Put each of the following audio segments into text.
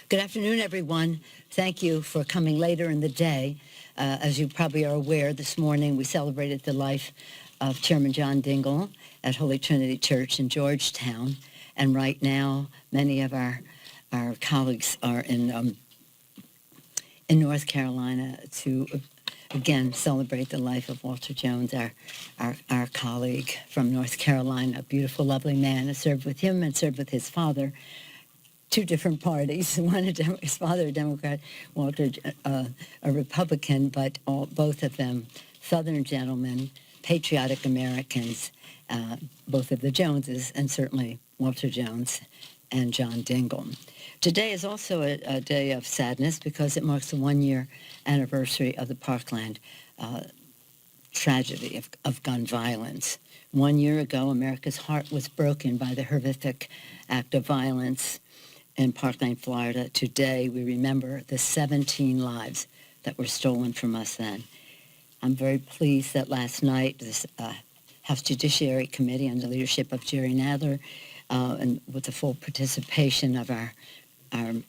Good afternoon, everyone. Thank you for coming later in the day. As you probably are aware, this morning we celebrated the life of Chairman John Dingell at Holy Trinity Church in Georgetown. And right now, many of our colleagues are in North Carolina to, again, celebrate the life of Walter Jones, our colleague from North Carolina, a beautiful, lovely man. I served with him and served with his father. Two different parties. His father a Democrat, Walter a Republican, but both of them Southern gentlemen, patriotic Americans, both of the Joneses, and certainly Walter Jones and John Dingell. Today is also a day of sadness because it marks the one-year anniversary of the Parkland tragedy of gun violence. 1 year ago, America's heart was broken by the horrific act of violence in Parkland, Florida. Today, we remember the 17 lives that were stolen from us then. I'm very pleased that last night, this House Judiciary Committee under the leadership of Jerry Nadler and with the full participation of our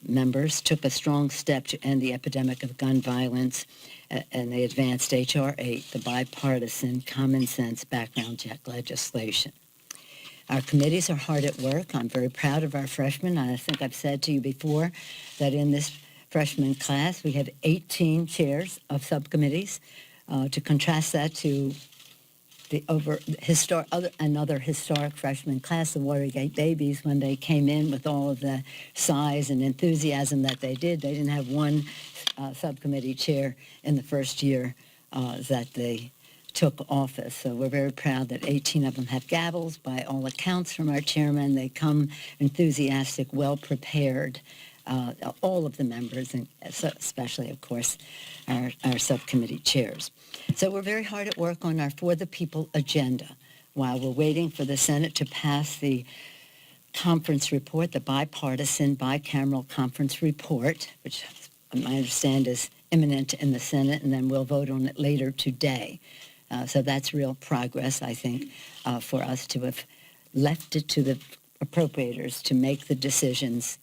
members, took a strong step to end the epidemic of gun violence, and they advanced H.R. 8, the bipartisan, common-sense background check legislation. Our committees are hard at work. I'm very proud of our freshmen. I think I've said to you before that in this freshman class, we have 18 chairs of subcommittees. To contrast that to the another historic freshman class, the Watergate Babies, when they came in with all of the size and enthusiasm that they didn't have one subcommittee chair in the first year that they took office. So we're very proud that 18 of them have gavels. By all accounts from our chairman, they come enthusiastic, well-prepared, all of the members, and especially, of course, our subcommittee chairs. So we're very hard at work on our For the People agenda while we're waiting for the Senate to pass the conference report, the bipartisan, bicameral conference report, which I understand is imminent in the Senate, and then we'll vote on it later today. So that's real progress, I think, for us to have left it to the appropriators to make the decisions,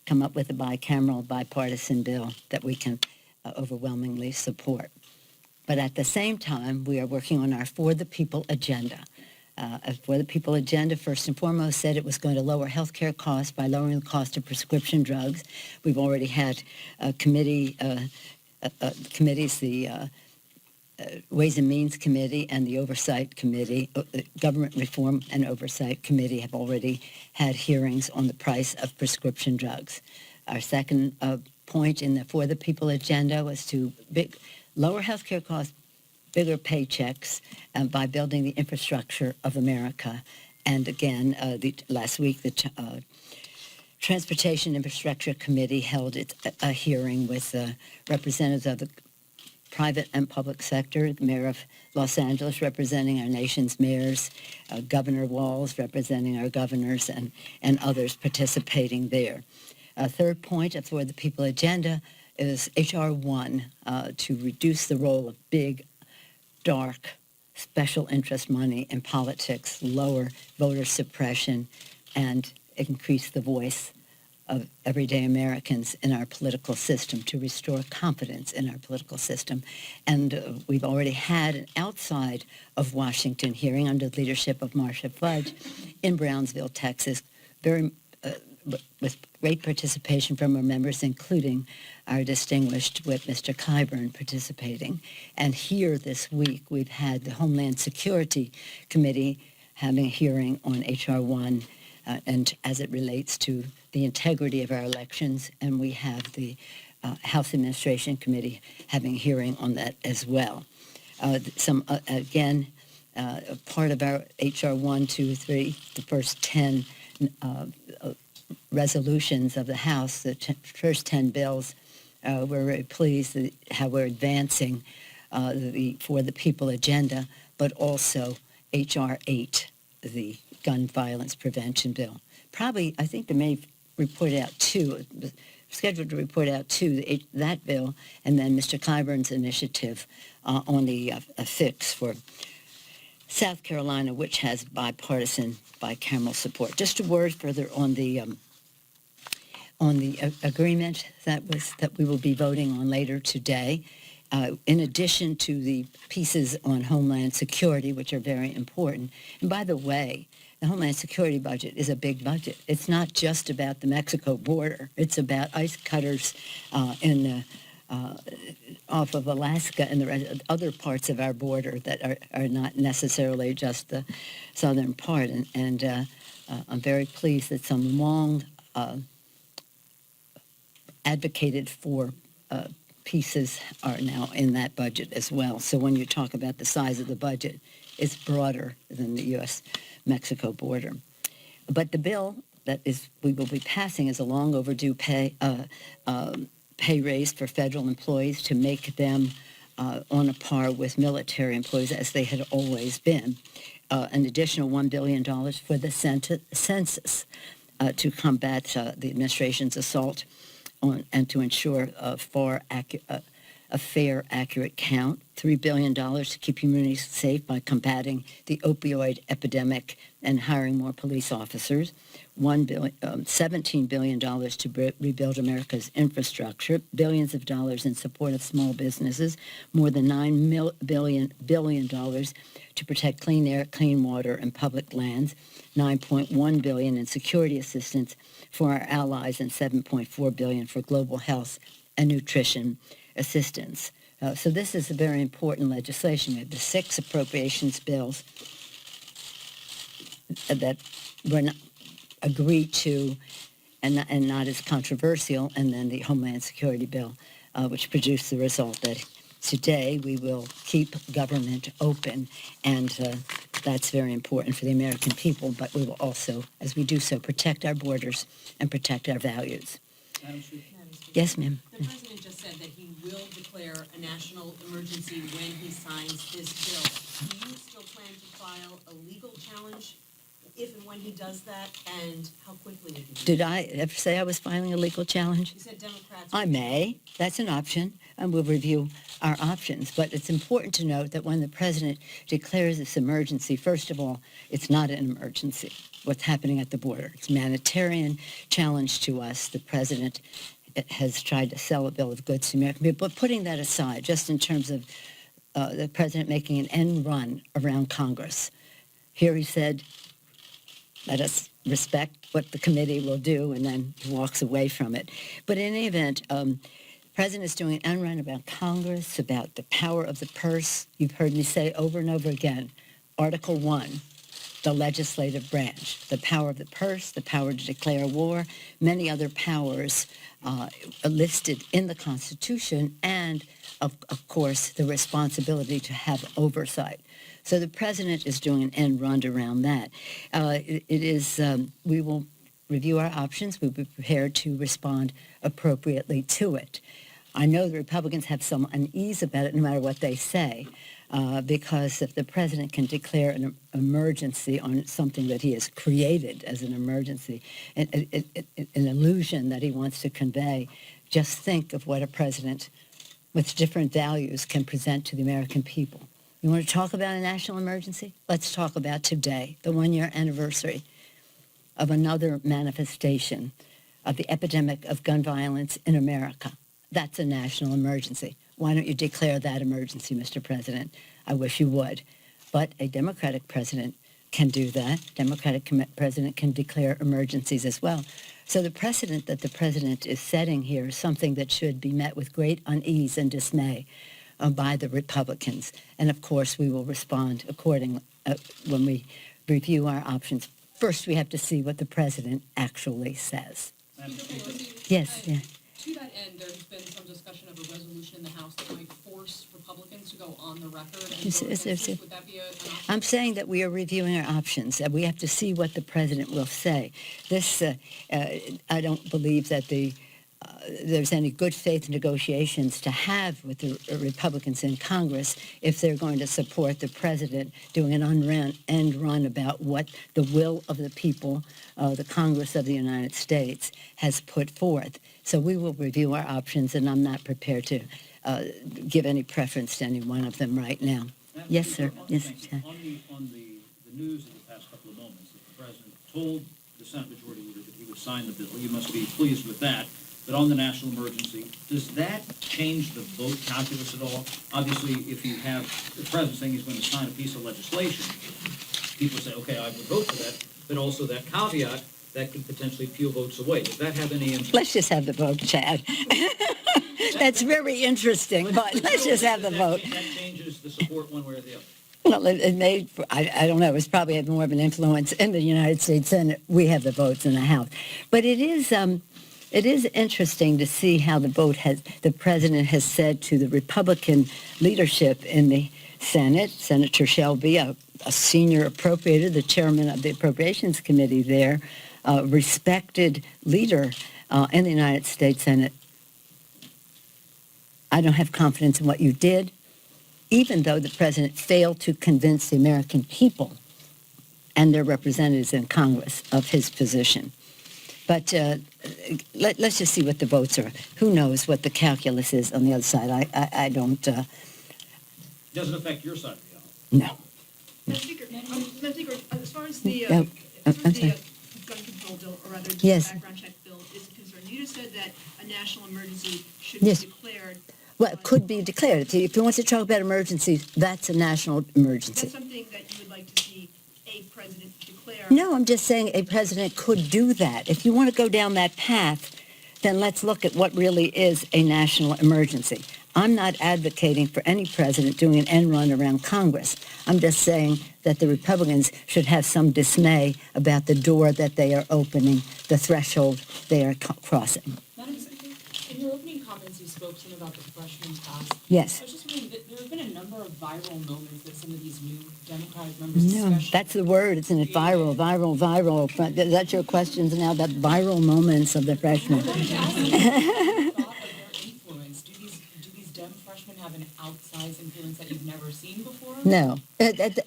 come up with a bicameral, bipartisan bill that we can overwhelmingly support. But at the same time, we are working on our For the People agenda. For the People agenda, first and foremost, said it was going to lower health care costs by lowering the cost of prescription drugs. We've already had committees, the Ways and Means Committee and the Oversight Committee, Government Reform and Oversight Committee have already had hearings on the price of prescription drugs. Our second point in the For the People agenda was to lower healthcare costs, bigger paychecks by building the infrastructure of America. And again, last week, the Transportation Infrastructure Committee held a hearing with representatives of the private and public sector, the mayor of Los Angeles representing our nation's mayors, Governor Walz representing our governors, and others participating there. Third point for the People agenda is H.R. 1 to reduce the role of big, dark, special interest money in politics, lower voter suppression, and increase the voice of everyday Americans in our political system, to restore confidence in our political system. And we've already had an outside of Washington hearing under the leadership of Marcia Fudge in Brownsville, Texas, with great participation from our members, including our distinguished whip, Mr. Clyburn, participating. And here this week, we've had the Homeland Security Committee having a hearing on H.R. 1 and as it relates to the integrity of our elections, and we have the House Administration Committee having a hearing on that as well. Again, part of our H.R. 1, 2, 3, the first 10 resolutions of the House, the first 10 bills, we're very pleased how we're advancing the For the People agenda, but also H.R. 8, the gun violence prevention bill. Probably, I think they may report out two, scheduled to report out two, that bill, and then Mr. Clyburn's initiative on the fix for South Carolina, which has bipartisan, bicameral support. Just a word further on the on the agreement that we will be voting on later today. In addition to the pieces on Homeland Security, which are very important. And by the way, the Homeland Security budget is a big budget. It's not just about the Mexico border. It's about ice cutters off of Alaska and the other parts of our border that are not necessarily just the southern part. And I'm very pleased that some long advocated for pieces are now in that budget as well. So when you talk about the size of the budget, it's broader than the U.S.-Mexico border. But the bill that we will be passing is a long overdue pay raise for federal employees to make them on a par with military employees as they had always been. An additional $1 billion for the census to combat the administration's assault and to ensure a fair, accurate count. $3 billion to keep communities safe by combating the opioid epidemic and hiring more police officers. $17 billion to rebuild America's infrastructure. Billions of dollars in support of small businesses. More than $9 billion to protect clean air, clean water, and public lands. $9.1 billion in security assistance for our allies and $7.4 billion for global health and nutrition assistance. So this is a very important legislation. We have the 6 appropriations bills that were not agreed to and not as controversial, and then the Homeland Security bill, which produced the result that today we will keep government open, and that's very important for the American people, but we will also, as we do so, protect our borders and protect our values. Madam Speaker. Yes, ma'am. The President just said that he will declare a national emergency when he signs this bill. Do you still plan to file a legal challenge if and when he does that, and how quickly you can do Did I ever say I was filing a legal challenge? You said Democrats... I may. That's an option, and we'll review our options. But it's important to note that when the President declares this emergency, first of all, it's not an emergency, what's happening at the border. It's a humanitarian challenge to us. The President has tried to sell a bill of goods to American people. But putting that aside, just in terms of the President making an end run around Congress, here he said, let us respect what the committee will do, and then he walks away from it. But in any event, the President is doing an end run about Congress, about the power of the purse. You've heard me say over and over again, Article 1, the legislative branch, the power of the purse, the power to declare war, many other powers listed in the Constitution, and, of course, the responsibility to have oversight. So the President is doing an end run around that. We will review our options. We'll be prepared to respond appropriately to it. I know the Republicans have some unease about it, no matter what they say, because if the President can declare an emergency on something that he has created as an emergency, an illusion that he wants to convey, just think of what a president with different values can present to the American people. You want to talk about a national emergency? Let's talk about today, the one-year anniversary of another manifestation of the epidemic of gun violence in America. That's a national emergency. Why don't you declare that emergency, Mr. President? I wish you would. But a Democratic president can do that. Democratic president can declare emergencies as well. So the precedent that the President is setting here is something that should be met with great unease and dismay by the Republicans. And of course, we will respond accordingly when we review our options. First, we have to see what the President actually says. Yes, yeah. To that end, there's been some discussion of a resolution in the House that might force Republicans to go on the record and vote against this. Would that be an option? I'm saying that we are reviewing our options, and we have to see what the President will say. This, I don't believe that there's any good faith negotiations to have with the Republicans in Congress if they're going to support the President doing an end run about what the will of the people, the Congress of the United States, has put forth. So we will review our options, and I'm not prepared to give any preference to any one of them right now. Yes, sir. Yes, sir. On the news of the past couple of moments, that the President told the the Senate Majority Leader that he would sign the bill. You must be pleased with that. But on the national emergency, does that change the vote calculus at all? Obviously, if you have the president saying he's going to sign a piece of legislation, people say, okay, I would vote for that, but also that caveat that could potentially peel votes away. Does that have any impact? Let's just have the vote, Chad. That's very interesting, but let's just have the vote. That changes the support one way or the other. Well, it may, I don't know, it's probably had more of an influence in the United States Senate. We have the votes in the House. But it is interesting to see how the president has said to the Republican leadership in the Senate, Senator Shelby, a senior appropriator, the chairman of the Appropriations Committee there, respected leader in the United States Senate. I don't have confidence in what you did, even though the president failed to convince the American people and their representatives in Congress of his position. But let's just see what the votes are. Who knows what the calculus is on the other side? I don't. Doesn't affect your side of the aisle. No. Madam Speaker, as far as the I'm sorry. gun control bill, or rather the Yes. background check bill is concerned, you just said that a national emergency should Yes. be declared. Well, it could be declared. If you want to talk about emergencies, that's a national emergency. That's something that you would like to see a president declare. No, I'm just saying a president could do that. If you want to go down that path, then let's look at what really is a national emergency. I'm not advocating for any president doing an end run around Congress. I'm just saying that the Republicans should have some dismay about the door that they are opening, the threshold they are crossing. Madam Speaker, in your opening comments, you spoke some about the freshman class. Yes. I was just wondering, there have been a number of viral moments that some of these new Democratic members, No, especially... that's the word, isn't it? Viral. That's your questions now, that viral moments of the freshmen. thought of their influence. Do these Dem freshmen have an outsized influence that you've never seen before? No.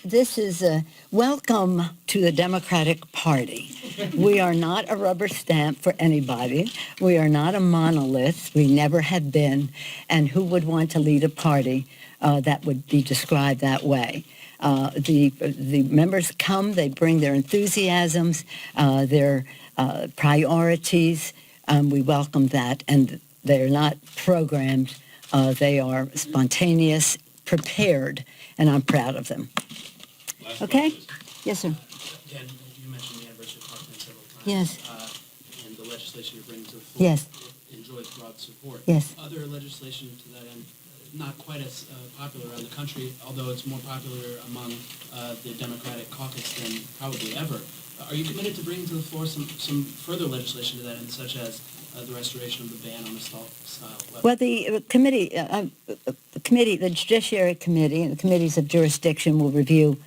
This is welcome to the Democratic Party. We are not a rubber stamp for anybody. We are not a monolith. We never have been. And who would want to lead a party that would be described that way? The members come, they bring their enthusiasms, their priorities. We welcome that. And they're not programmed. They are spontaneous, prepared, and I'm proud of them. Okay? Yes, sir. Again, you mentioned the anniversary of Parkland several times. Yes. And the legislation you're bringing to the floor. Yes. Enjoys broad support. Yes. Other legislation to that end, not quite as popular around the country, although it's more popular among the Democratic caucus than probably ever. Are you committed to bringing to the floor some further legislation to that end, such as the restoration of the ban on assault-style weapons? Well, the committee, the Judiciary Committee, and the committees of jurisdiction will review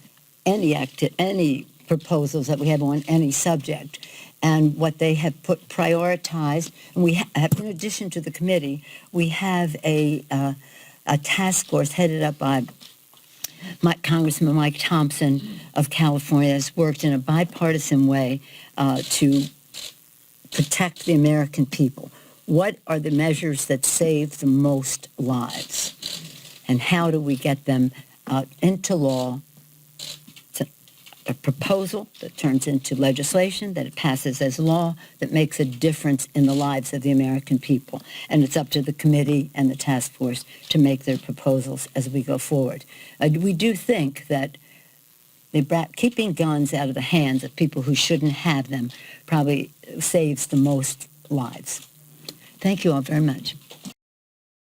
any proposals that we have on any subject, and what they have prioritized. And we have, in addition to the committee, we have a task force headed up by Congressman Mike Thompson of California, has worked in a bipartisan way to protect the American people. What are the measures that save the most lives? And how do we get them into law? It's a proposal that turns into legislation, that it passes as law, that makes a difference in the lives of the American people. And it's up to the committee and the task force to make their proposals as we go forward. We do think that keeping guns out of the hands of people who shouldn't have them probably saves the most lives. Thank you all very much.